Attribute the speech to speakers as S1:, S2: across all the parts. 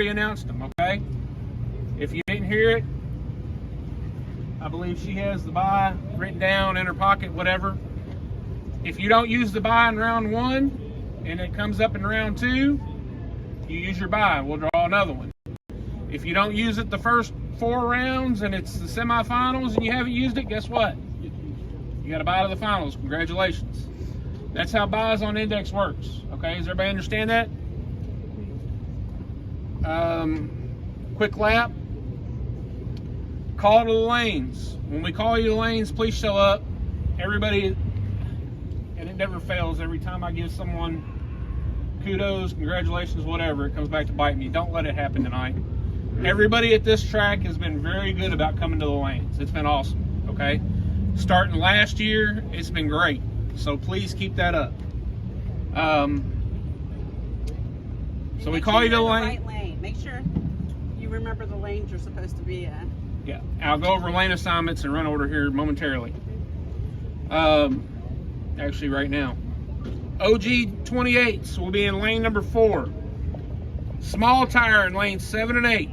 S1: announced them, okay? If you didn't hear it, I believe she has the buy written down in her pocket, whatever. If you don't use the buy in round 1 and it comes up in round 2, you use your buy. We'll draw another one. If you don't use it the first 4 rounds and it's the semifinals and you haven't used it, guess what? You got to buy to the finals. Congratulations. That's how buys on index works. Okay, does everybody understand that? Quick lap. Call to the lanes. When we call you the lanes, please show up. Everybody, and it never fails. Every time I give someone kudos, congratulations, whatever, it comes back to bite me. Don't let it happen tonight. Everybody at this track has been very good about coming to the lanes. It's been awesome, okay? Starting last year, it's been great. So please keep that up. So we call you to the lane.
S2: Right lane. Make sure you remember the lanes you're supposed to be in.
S1: Yeah, I'll go over lane assignments and run order here momentarily. Actually right now. OG 28s will be in lane number 4. Small tire in lane 7 and 8.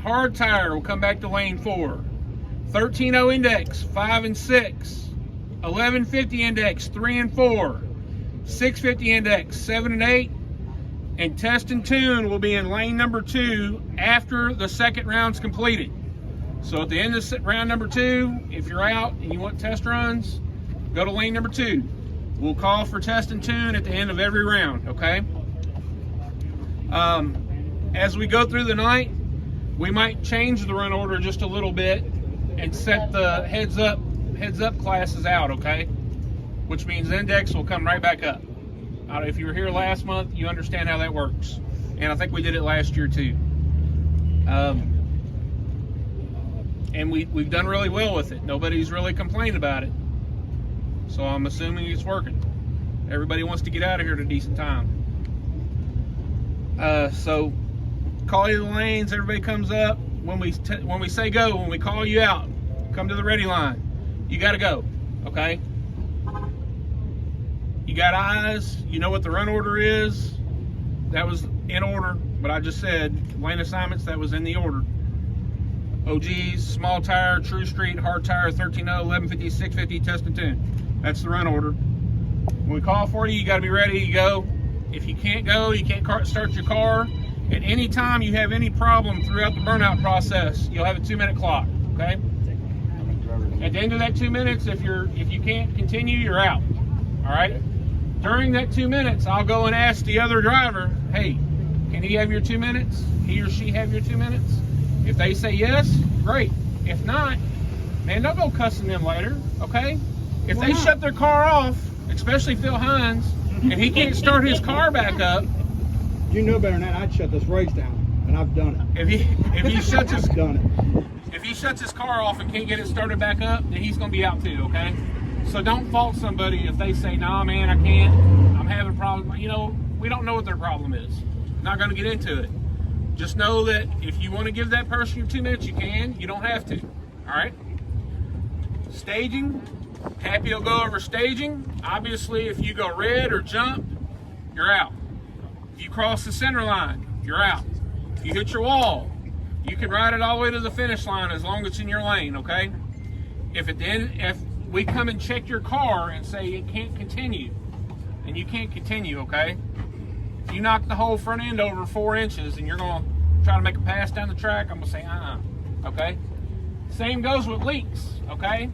S1: Hard tire will come back to lane 4. 13.0 index 5 and 6. 1150 index 3 and 4. 650 index 7 and 8. And test and tune will be in lane number 2 after the second round's completed. So at the end of round number 2, if you're out and you want test runs, go to lane number 2. We'll call for test and tune at the end of every round, okay? As we go through the night, we might change the run order just a little bit and set the heads up classes out, okay? Which means index will come right back up. If you were here last month, you understand how that works. And I think we did it last year too. And we've done really well with it. Nobody's really complained about it. So I'm assuming it's working. Everybody wants to get out of here at a decent time. So call you the lanes, everybody comes up. When we say go, when we call you out, come to the ready line. You gotta go, okay? You got eyes, you know what the run order is. That was in order, but I just said lane assignments, that was in the order. OGs, small tire, true street, hard tire, 13.0, 1150, 650, test and tune. That's the run order. When we call for you, you gotta be ready to go. If you can't go, you can't start your car. At any time you have any problem throughout the burnout process, you'll have a 2-minute clock, okay? At the end of that 2 minutes, if you can't continue, you're out, all right? During that 2 minutes, I'll go and ask the other driver, hey, can he have your 2 minutes? He or she have your 2 minutes? If they say yes, great. If not, man, don't go cussing them later, okay? If they shut their car off, especially Phil Hines, and he can't start his car back up.
S3: You know better than that, I'd shut this race down, and I've done it.
S1: If he shuts his
S3: done it.
S1: If he shuts his car off and can't get it started back up, then he's gonna be out too, okay? So don't fault somebody if they say, nah, man, I can't, I'm having a problem. You know, we don't know what their problem is. Not gonna get into it. Just know that if you wanna give that person your 2 minutes, you can. You don't have to, all right? Staging, Happy will go over staging. Obviously, if you go red or jump, you're out. If you cross the center line, you're out. If you hit your wall, you can ride it all the way to the finish line as long as it's in your lane, okay? If we come and check your car and say it can't continue, then you can't continue, okay? If you knock the whole front end over 4 inches and you're gonna try to make a pass down the track, I'm gonna say okay? Same goes with leaks, okay?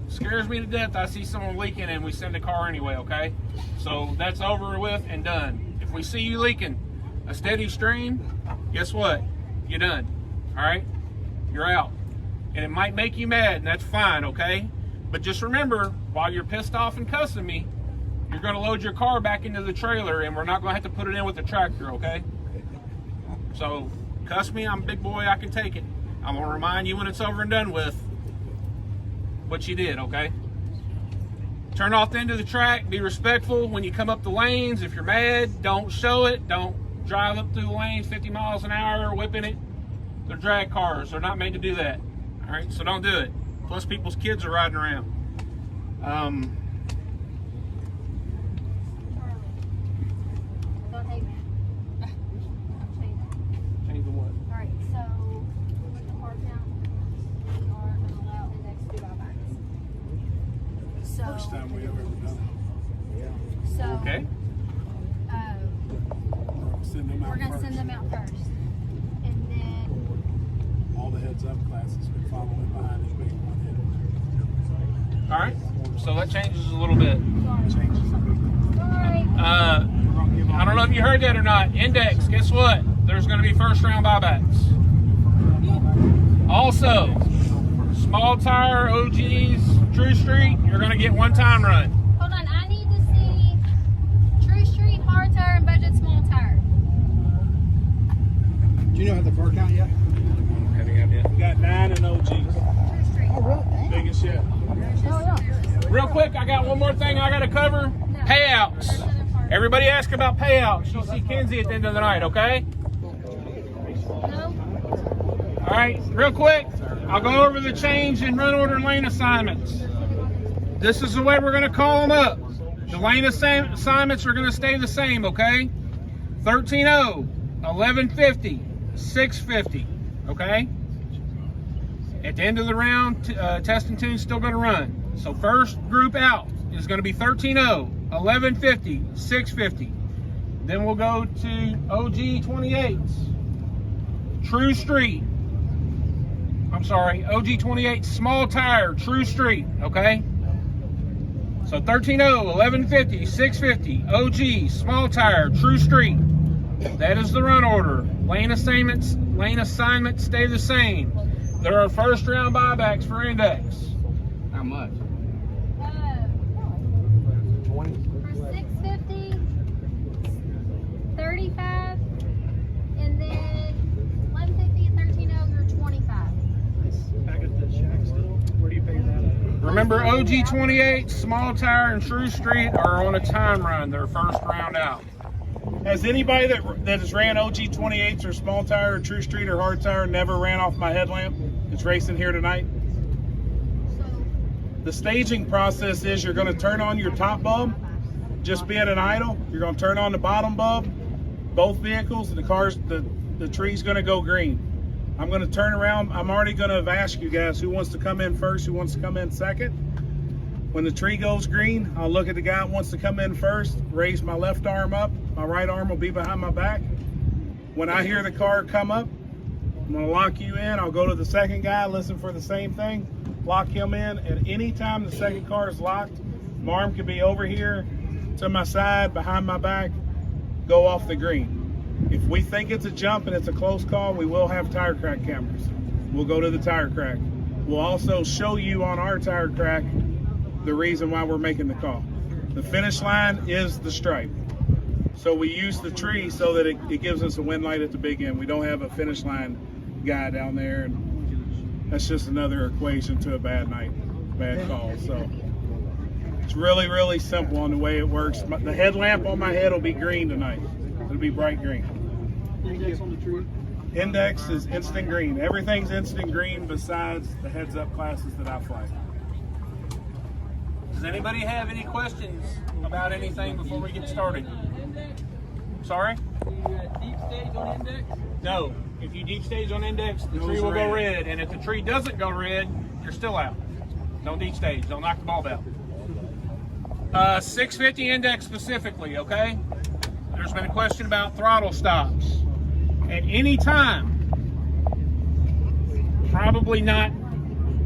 S1: Scares me to death. I see someone leaking and we send a car anyway, okay? So that's over with and done. If we see you leaking a steady stream, guess what? You're done, all right? You're out. And it might make you mad, and that's fine, okay? But just remember, while you're pissed off and cussing me, you're gonna load your car back into the trailer and we're not gonna have to put it in with the tractor, okay? So, cuss me, I'm a big boy, I can take it. I'm gonna remind you when it's over and done with what you did, okay? Turn off the end of the track, be respectful when you come up the lanes. If you're mad, don't show it. Don't drive up through the lanes 50 miles an hour, whipping it. They're drag cars, they're not made to do that. All right, so don't do it. Plus people's kids are riding around.
S4: first time we ever done
S5: So
S1: Okay.
S4: it. Send them out
S5: we're gonna
S4: first.
S5: send them out first, and then
S4: All the heads up classes been following behind it, being one head.
S1: All right. So that changes a little bit.
S4: Changes a big.
S5: sorry.
S1: I don't know if you heard that or not. Index, guess what? There's going to be first round buybacks. Also, small tire OGs, True Street, you're going to get one time run.
S5: Hold on, I need to see True Street, hard tire, and budget small tire.
S3: Do you know how the car count yet?
S1: Have any idea?
S4: We got 9 and OGs.
S5: True Street.
S4: Biggest ship.
S1: Real quick, I got one more thing I got to cover. Payouts. Everybody ask about payouts. You'll see Cincy at the end of the night, okay?
S5: No?
S1: All right, real quick, I'll go over the change in run order and lane assignments. This is the way we're going to call them up. The lane assignments are going to stay the same, okay? 13-0, 1150, 650, okay? At the end of the round, test and tune's still going to run. So first group out is going to be 13-0, 1150, 650. Then we'll go to OG 28s. True Street. I'm sorry, OG 28 small tire, True Street, okay? So 13-0, 1150, 650, OG, small tire, True Street. That is the run order. Lane assignments stay the same. There are first round buybacks for Index.
S3: How much?
S5: For 650, 35, and then 1150 and 13-0, you're 25.
S3: Back at the shack still? Where do you pay that at?
S1: Remember, OG 28, small tire, and True Street are on a time run. They're first round out.
S4: Has anybody that has ran OG 28s or small tire or True Street or hard tire never ran off my headlamp? It's racing here tonight.
S5: So,
S4: The staging process is you're going to turn on your top bulb, just being an idle. You're going to turn on the bottom bulb, both vehicles, and the tree's going to go green. I'm going to turn around. I'm already going to ask you guys who wants to come in first, who wants to come in second. When the tree goes green, I'll look at the guy who wants to come in first, raise my left arm up, my right arm will be behind my back. When I hear the car come up, I'm going to lock you in. I'll go to the second guy, listen for the same thing, lock him in. And anytime the second car is locked, my arm can be over here, to my side, behind my back, go off the green. If we think it's a jump and it's a close call, we will have tire crack cameras. We'll go to the tire crack. We'll also show you on our tire crack the reason why we're making the call. The finish line is the stripe. So we use the tree so that it gives us a wind light at the big end. We don't have a finish line guy down there, and that's just another equation to a bad night, bad call. So it's really, really simple on the way it works. The headlamp on my head will be green tonight. It'll be bright green.
S3: Index on the tree?
S4: Index is instant green. Everything's instant green besides the heads-up classes that I fly.
S1: Does anybody have any questions about anything before we get started? Sorry?
S6: Deep stage on Index?
S1: No. If you deep stage on Index, the
S4: Goes
S1: tree will go
S4: red.
S1: red. And if the tree doesn't go red, you're still out. Don't deep stage. Don't knock the bulb out. 650 Index specifically, okay? There's been a question about throttle stops. At any time, probably not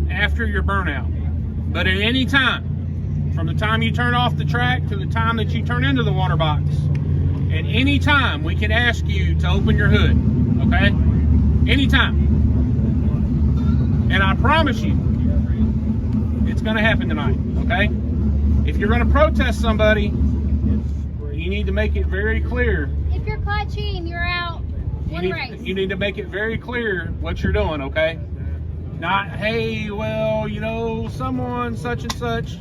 S1: after your burnout, but at any time, from the time you turn off the track to the time that you turn into the water box, at any time we can ask you to open your hood, okay? Anytime. And I promise you, it's gonna happen tonight, okay? If you're gonna protest somebody, you need to make it very clear.
S5: if you're caught cheating, you're out one race.
S1: You need to make it very clear what you're doing, okay? Not, hey, well, you know, someone such and such.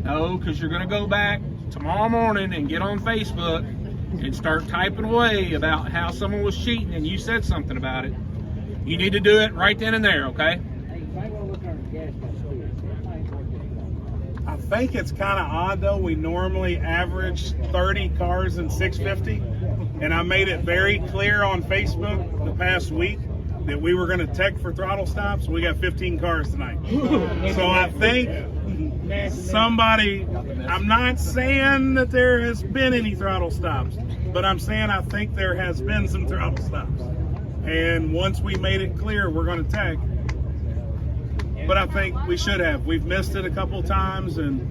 S1: No, because you're going to go back tomorrow morning and get on Facebook and start typing away about how someone was cheating and you said something about it. You need to do it right then and there, okay?
S4: I think it's kind of odd though. We normally average 30 cars in 650, and I made it very clear on Facebook the past week that we were going to tech for throttle stops. We got 15 cars tonight. So I think somebody, I'm not saying that there has been any throttle stops, but I'm saying I think there has been some throttle stops. And once we made it clear we're going to tag, but I think we should have. We've missed it a couple times, and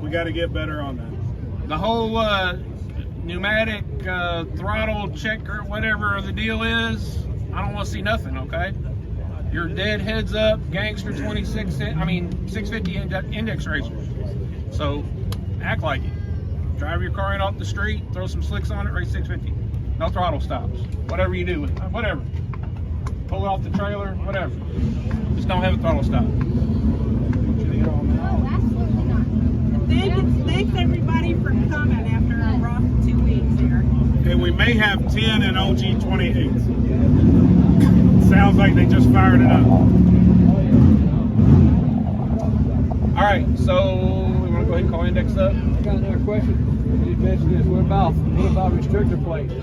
S4: we got to get better on that.
S1: The whole pneumatic throttle checker, whatever the deal is, I don't want to see nothing, okay? You're dead heads up, gangster 650 index racers. So act like it. Drive your car in off the street, throw some slicks on it, race 650. No throttle stops. Whatever you do with it, whatever. Pull it off the trailer, whatever. Just don't have a throttle stop.
S5: Oh, absolutely not.
S2: Thanks everybody for coming after a rough 2 weeks here.
S4: And we may have 10 in OG 28. Sounds like they just fired it up.
S1: All right, so we want to go ahead and call index up.
S6: I got another question. You mentioned this. What about restrictor plates?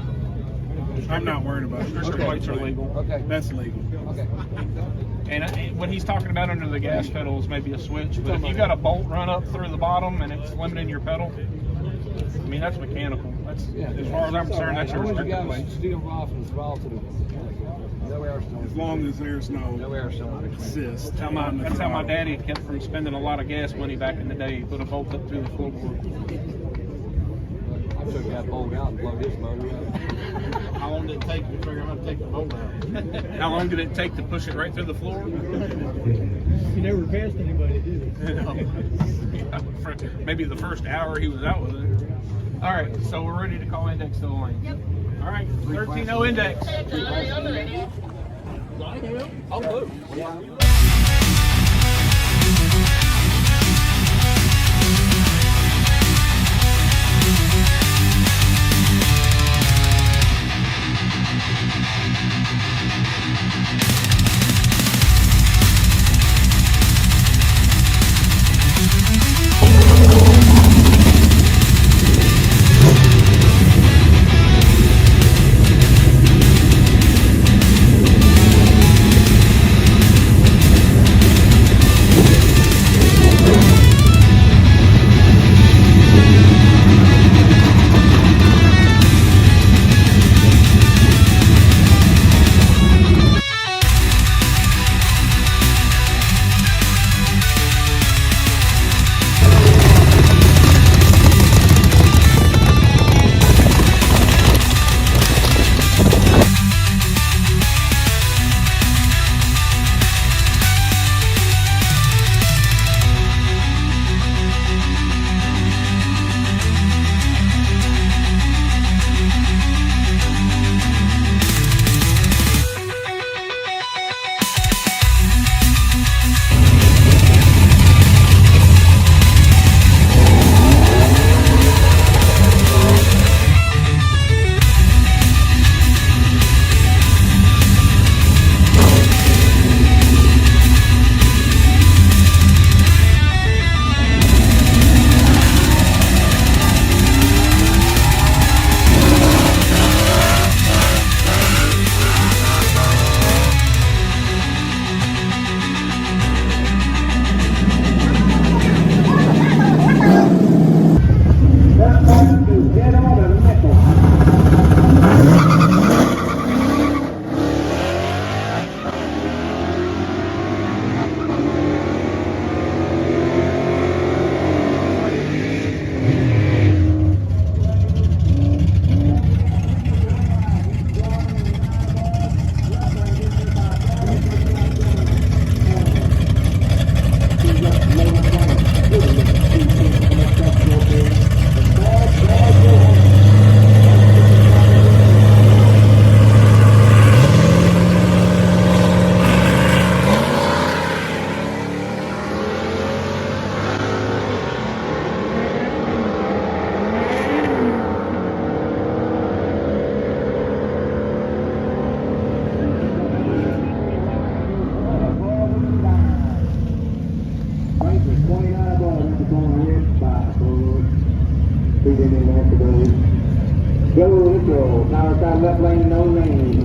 S4: I'm not worried about it.
S1: Restrictor plates are legal.
S6: Okay.
S4: That's legal.
S6: Okay.
S1: And what he's talking about under the gas pedal is maybe a switch. But if you got a bolt run up through the bottom and it's limiting your pedal, I mean, that's mechanical. That's, as far as I'm concerned, that's your restrictor plate.
S6: Steel valve and valve to the no air stone.
S4: As long as there's no
S6: air stone.
S4: assist.
S1: That's how my daddy kept from spending a lot of gas money back in the day. He put a bolt up through the floorboard.
S6: I took that bolt out and blow this motor up.
S3: How long did it take you to figure out how to take the bolt out?
S1: How long did it take to push it right through the floor?
S3: You never passed anybody, did you?
S1: Maybe the first hour he was out with it. All right, so we're ready to call index to the lane.
S5: Yep.
S1: All right, 13-0 index.
S7: Go, go, power side left lane, no lane.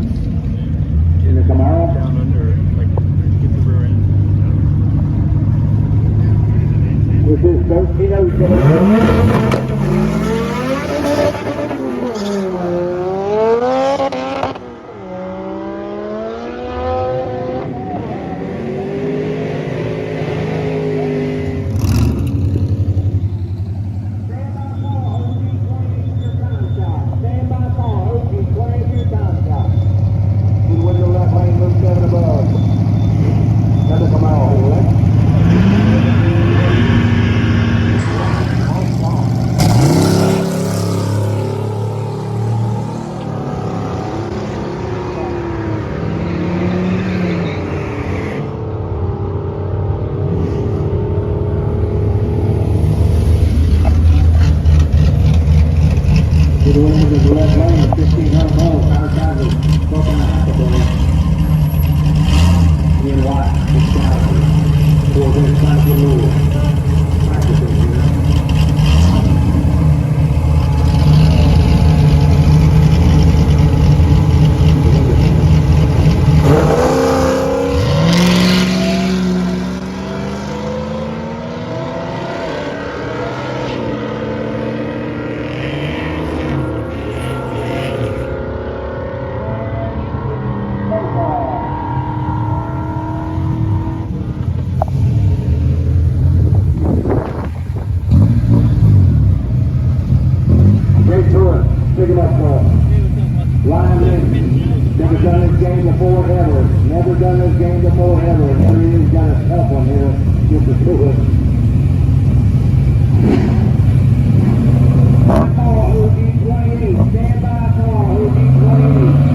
S7: In the Camaro.
S3: Down under, like, get the rear end.
S7: This is Great tour. Pick him up, Paul. Ryan Lynn. Never done this game before ever. Never done this game before ever. Here he is, got a tough one here with the tour. Paul, OG 20. Stand by, Paul, OG 20.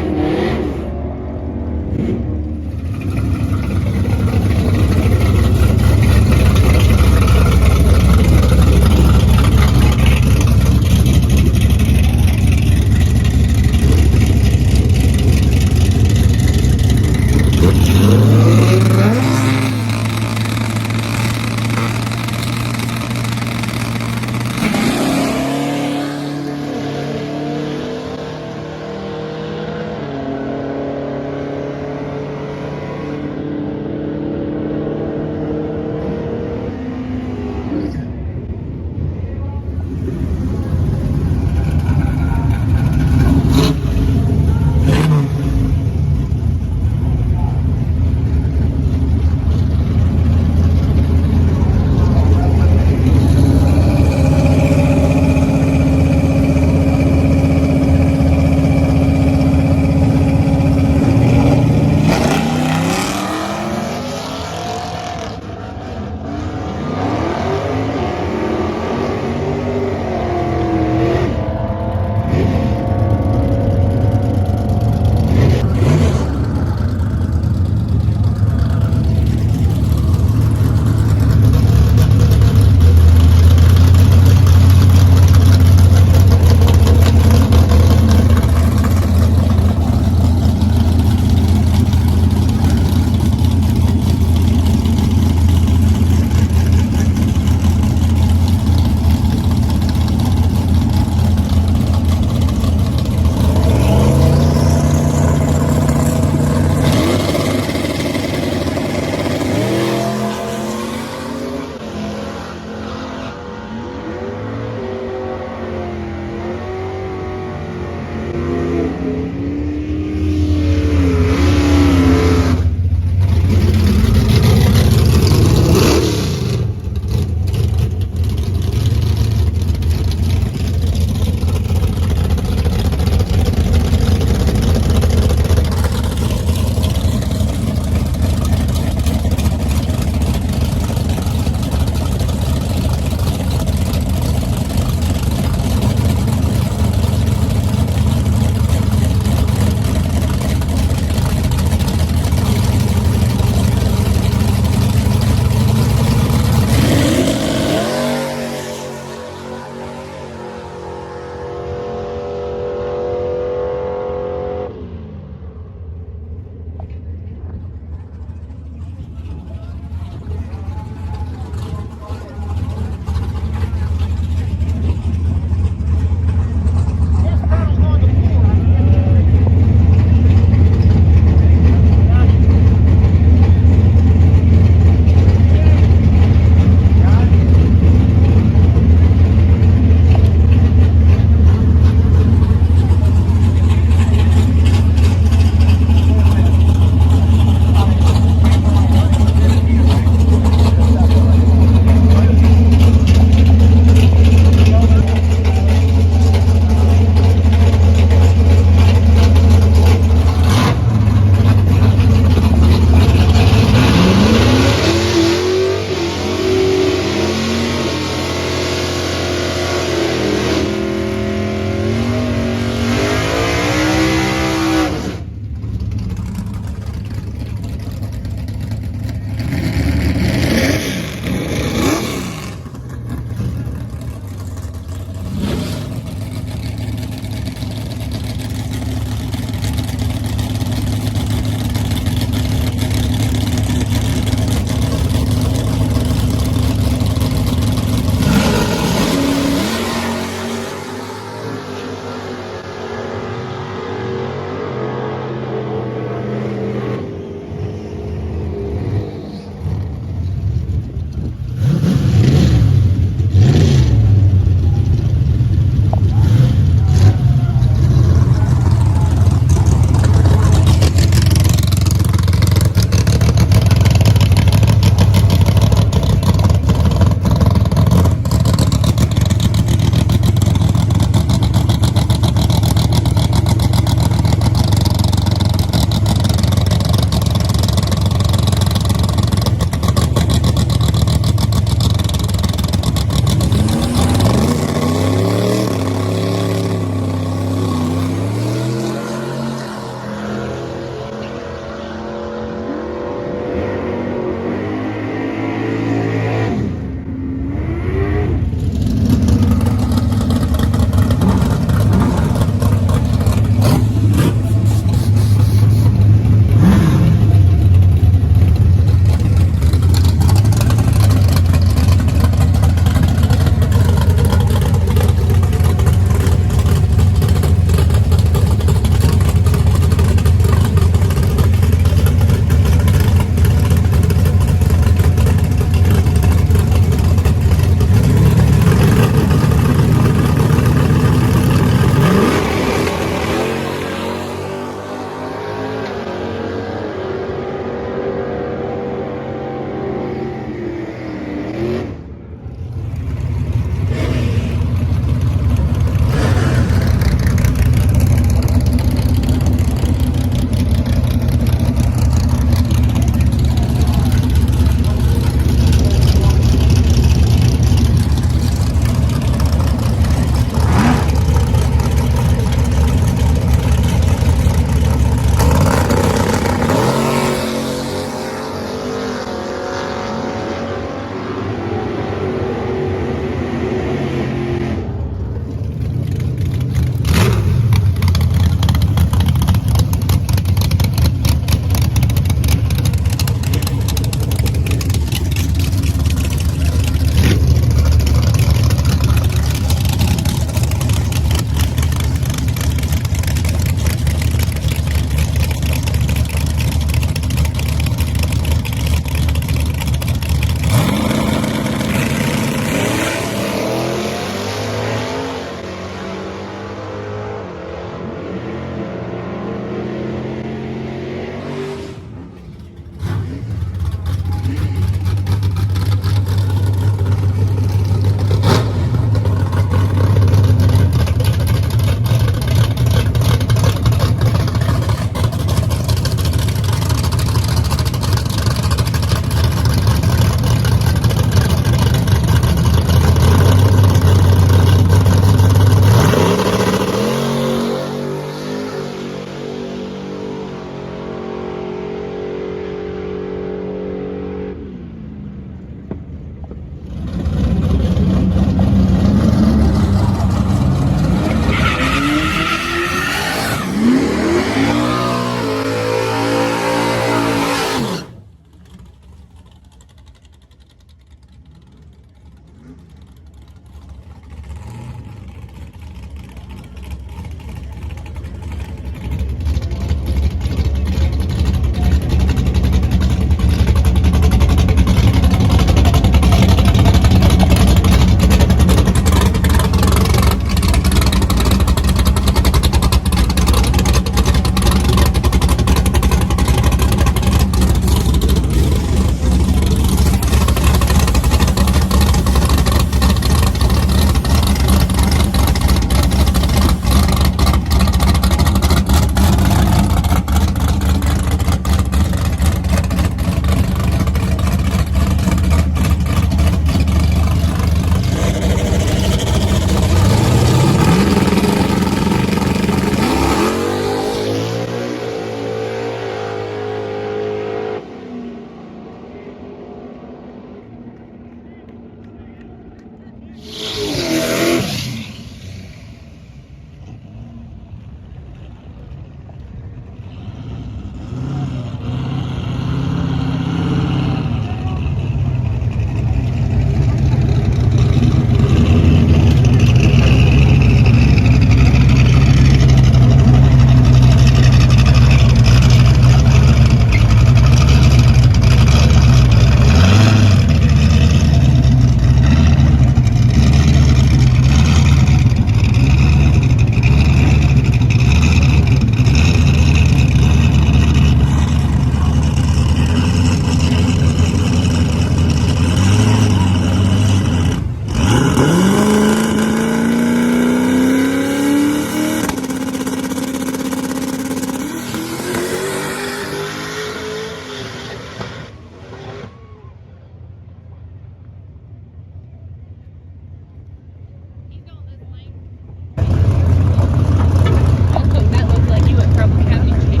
S2: That looks like you went from County Chief.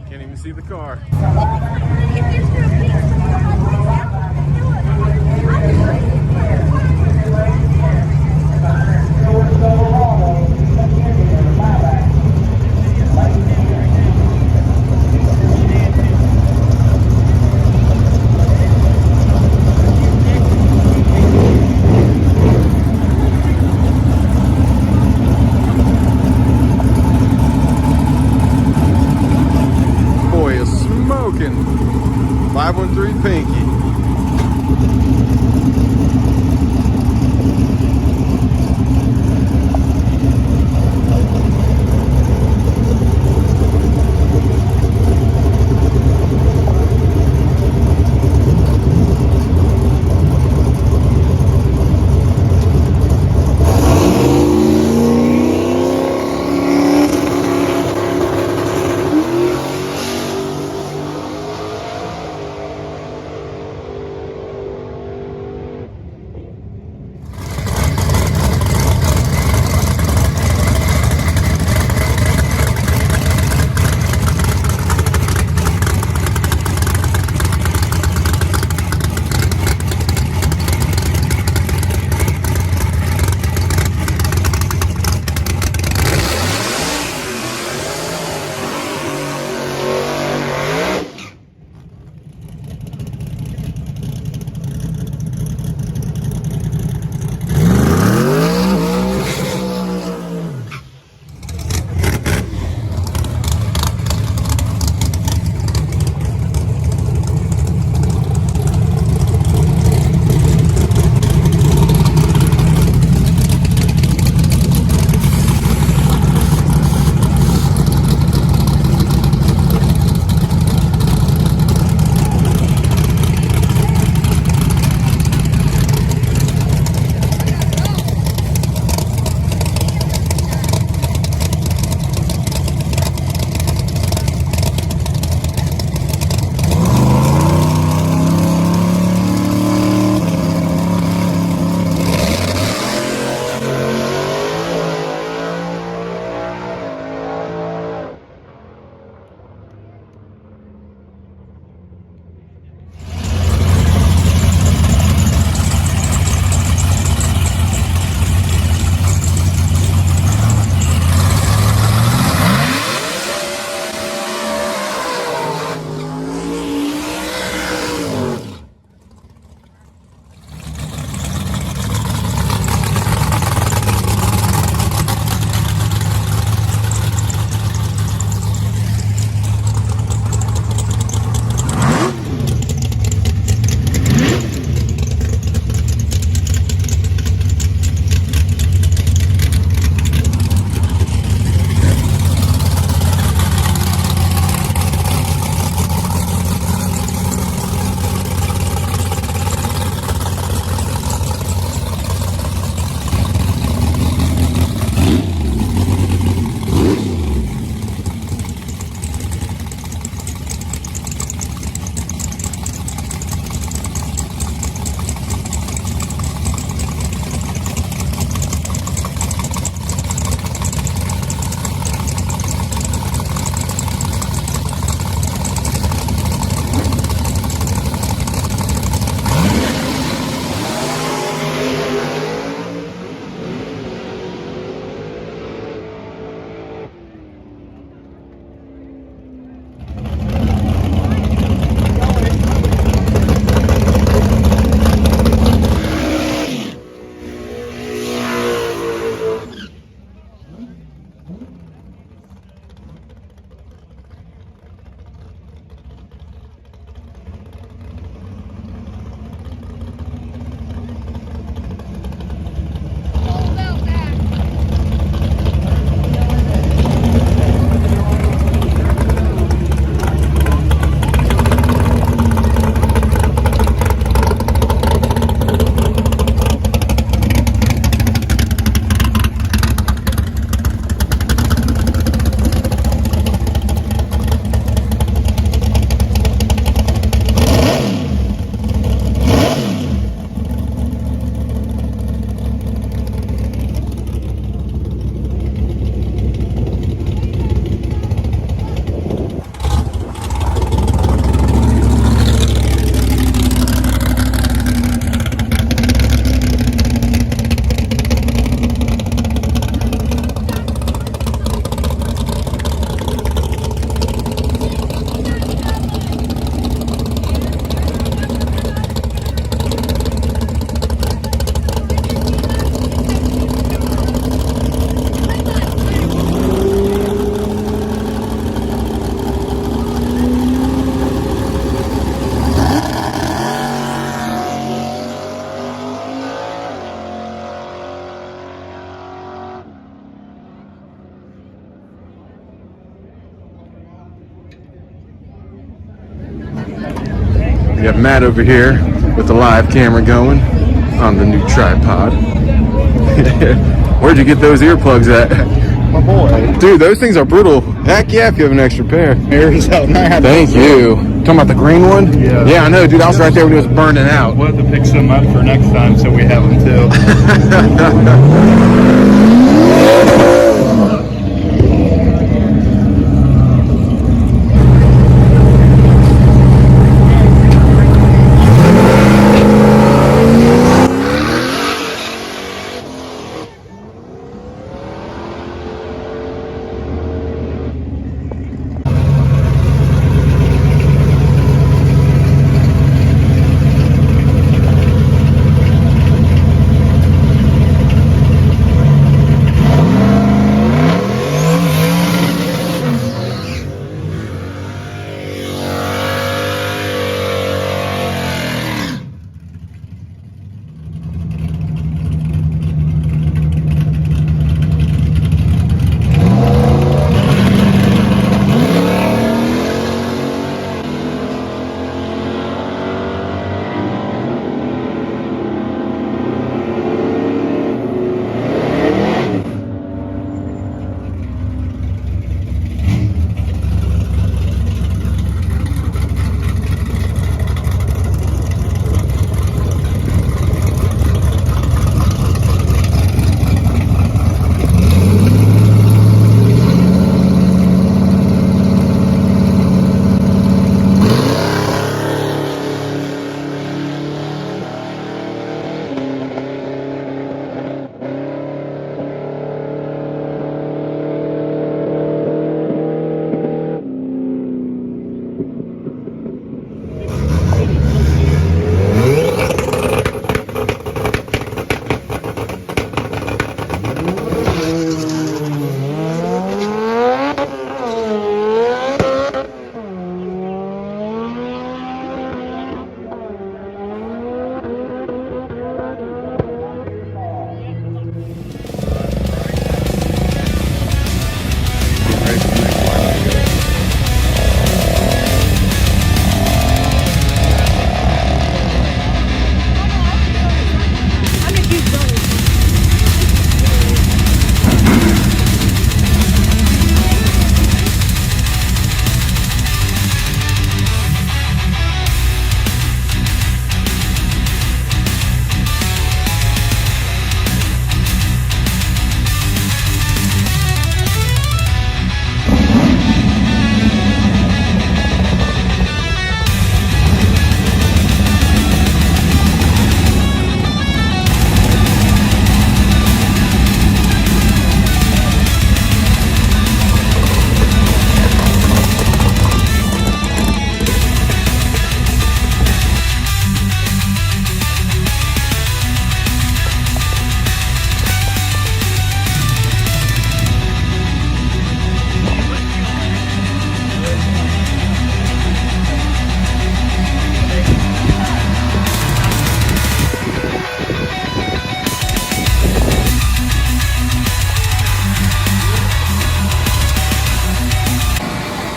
S8: Can't even see the car. Boy is smoking. 510 Got Matt over here with the live camera going on the new tripod. Where'd you get those earplugs at?
S3: My boy.
S8: Dude, those things are brutal. Heck yeah, if you have an extra pair.
S3: Here's out now.
S8: Thank you. Talking about the green one?
S3: Yeah.
S8: Yeah, I know, dude. I was right there when it was burning out.
S3: We'll have to pick some up for next time so we have them too.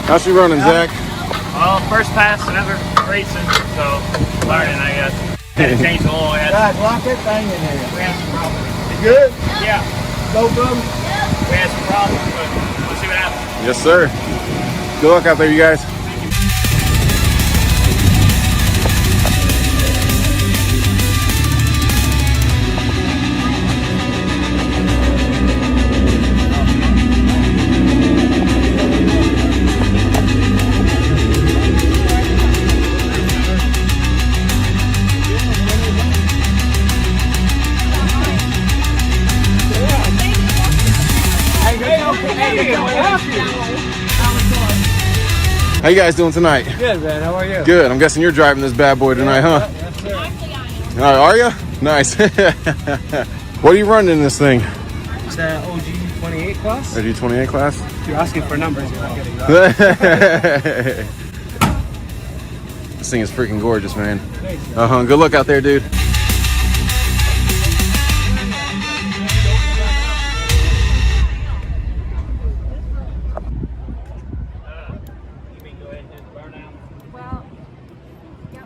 S8: How's she running, Zach?
S9: Well, first pass, never racing, so learning, I guess. Had to change the oil.
S3: Guys, lock that thing in there.
S9: We had some problems.
S3: You good?
S9: Yeah,
S3: Both of them?
S9: we had some problems, but we'll see what happens.
S8: Yes, sir. Good luck out there, you guys. How you guys doing tonight?
S6: Good, man. How are you?
S8: Good. I'm guessing you're driving this bad boy tonight, huh?
S6: Yes, sir.
S8: Are you? Nice. What are you running in this thing?
S6: It's the OG 28 class.
S8: OG 28 class?
S6: If you're asking for numbers, you're not getting that.
S8: This thing is freaking gorgeous, man. Good luck out there, dude.
S5: Well, yep.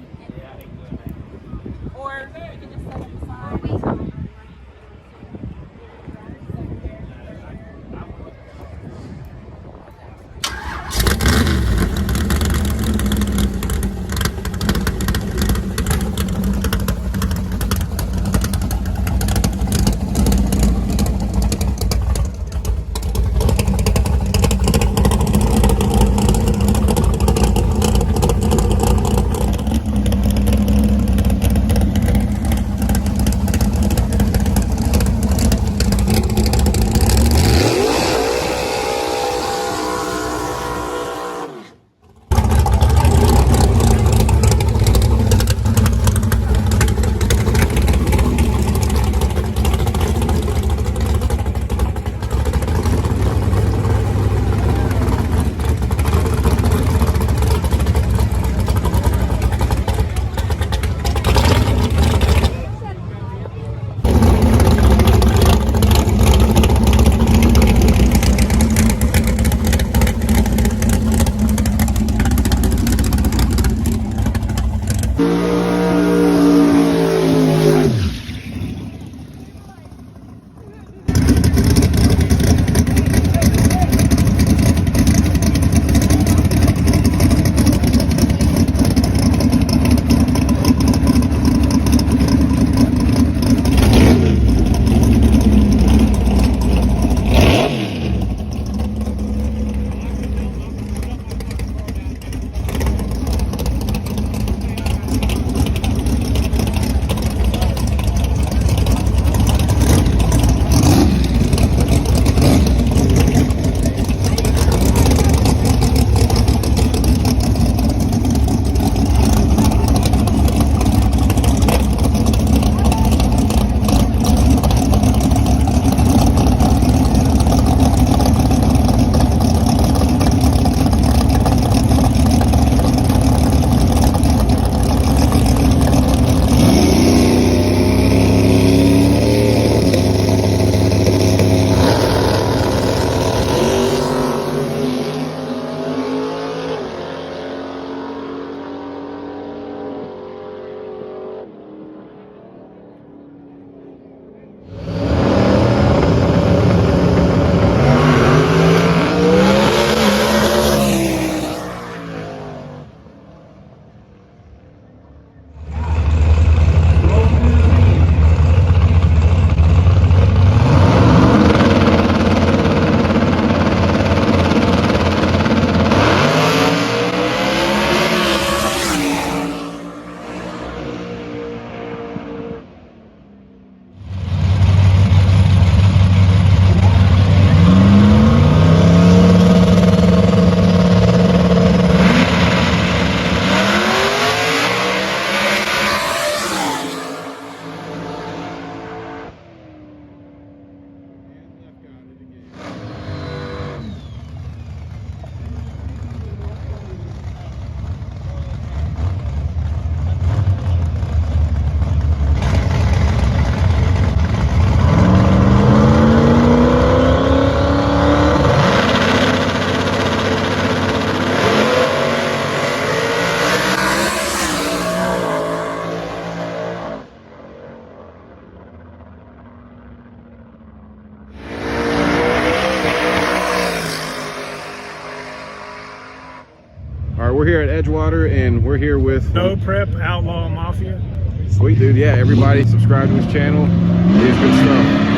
S8: we're here at Edgewater, and we're here with
S4: No Prep Outlaw Mafia.
S8: Sweet dude. Yeah, everybody subscribe to his channel. He's good stuff.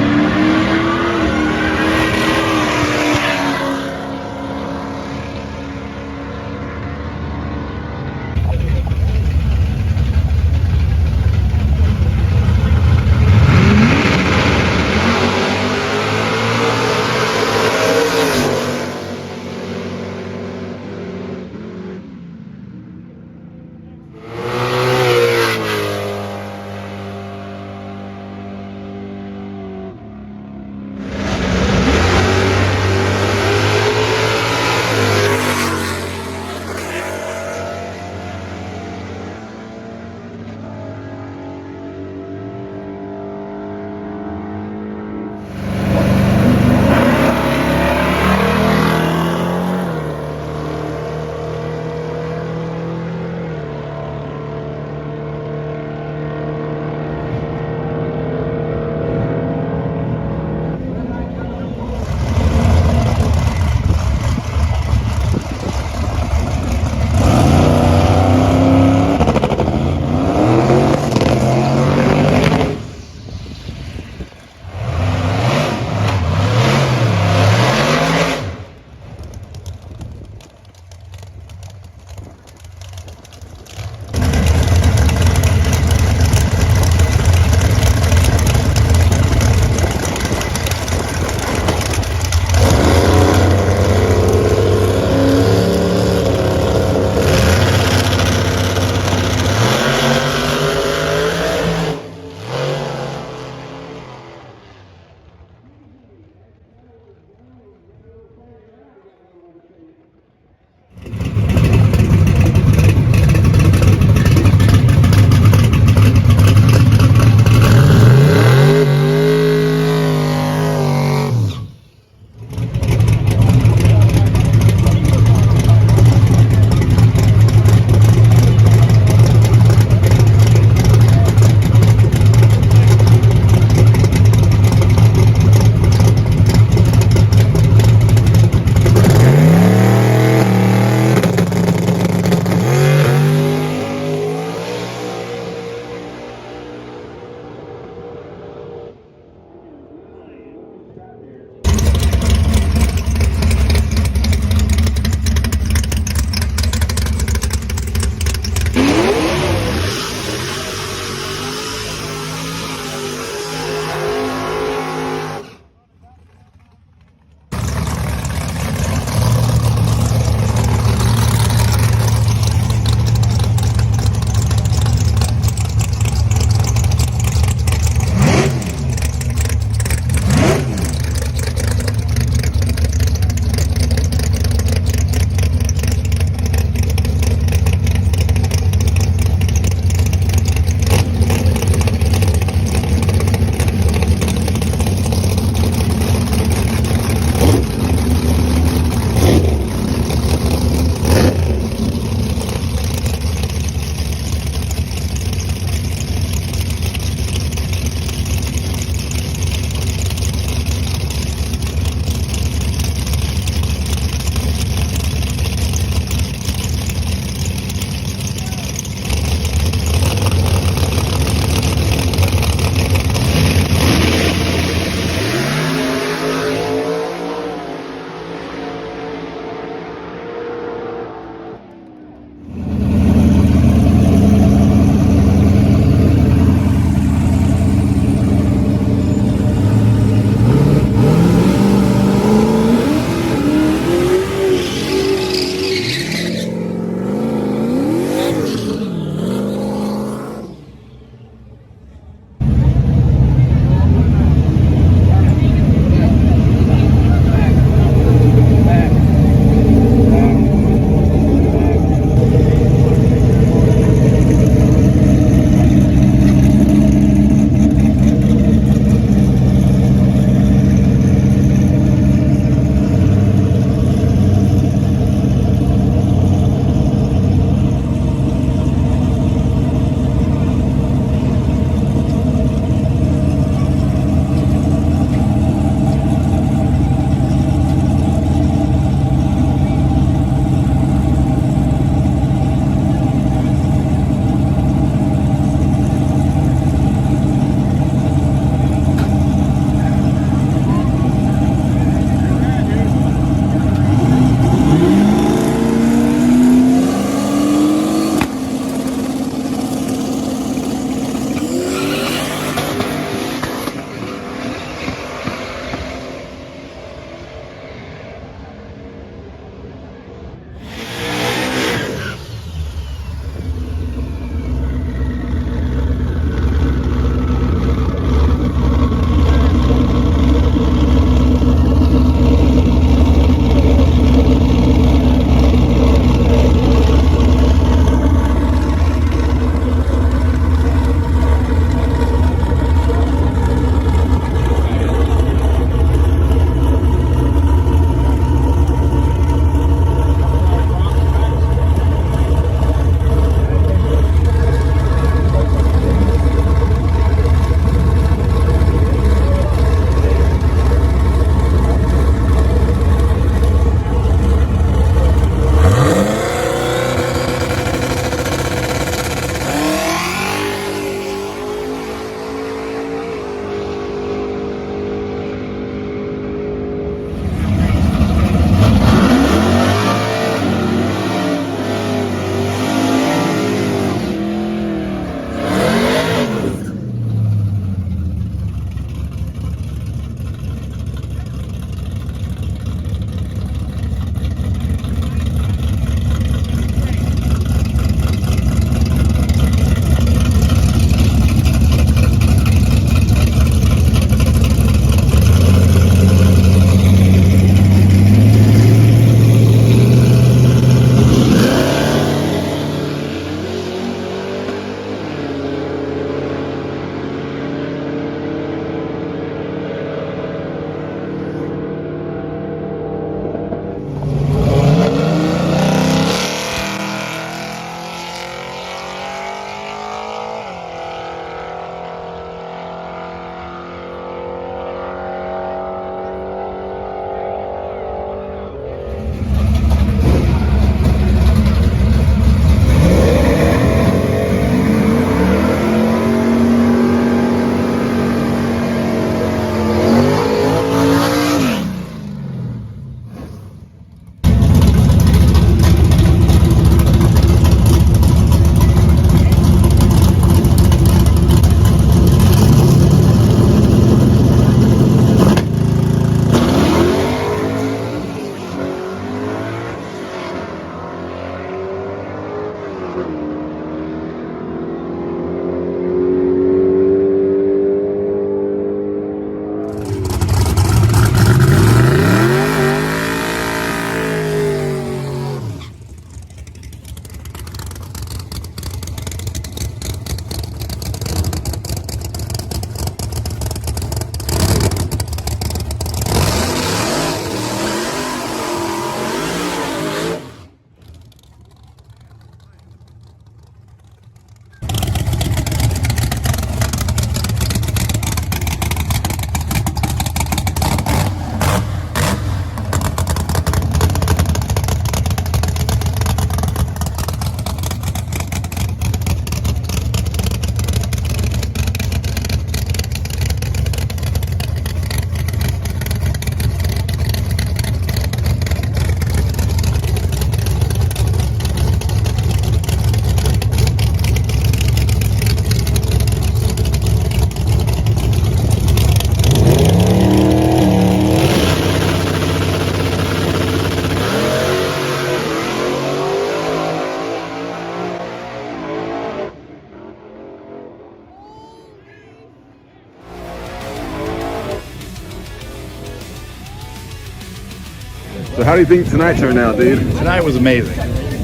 S8: So how do you think tonight turned out, dude?
S10: Tonight was amazing.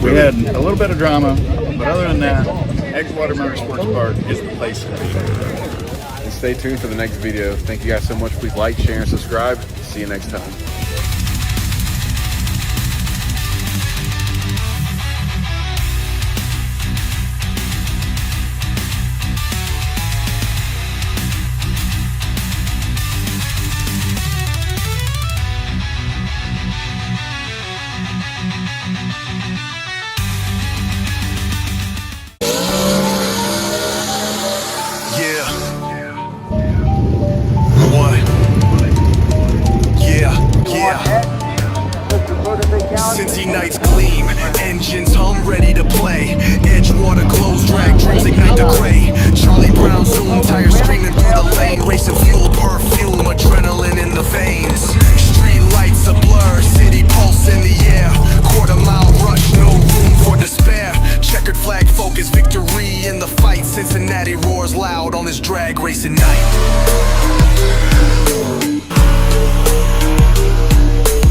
S10: We had a little bit of drama, but other than that, Edgewater Motorsports Park is the place to be.
S8: And stay tuned for the next video. Thank you guys so much. Please like, share, and subscribe. See you next time.
S11: Cincy nights gleam, engines hum, ready to play. Edgewater glows, drag dreams ignite the gray. Charlie Brown zoom, tires screaming through the lane, racing fuel, perfume, adrenaline in the vein.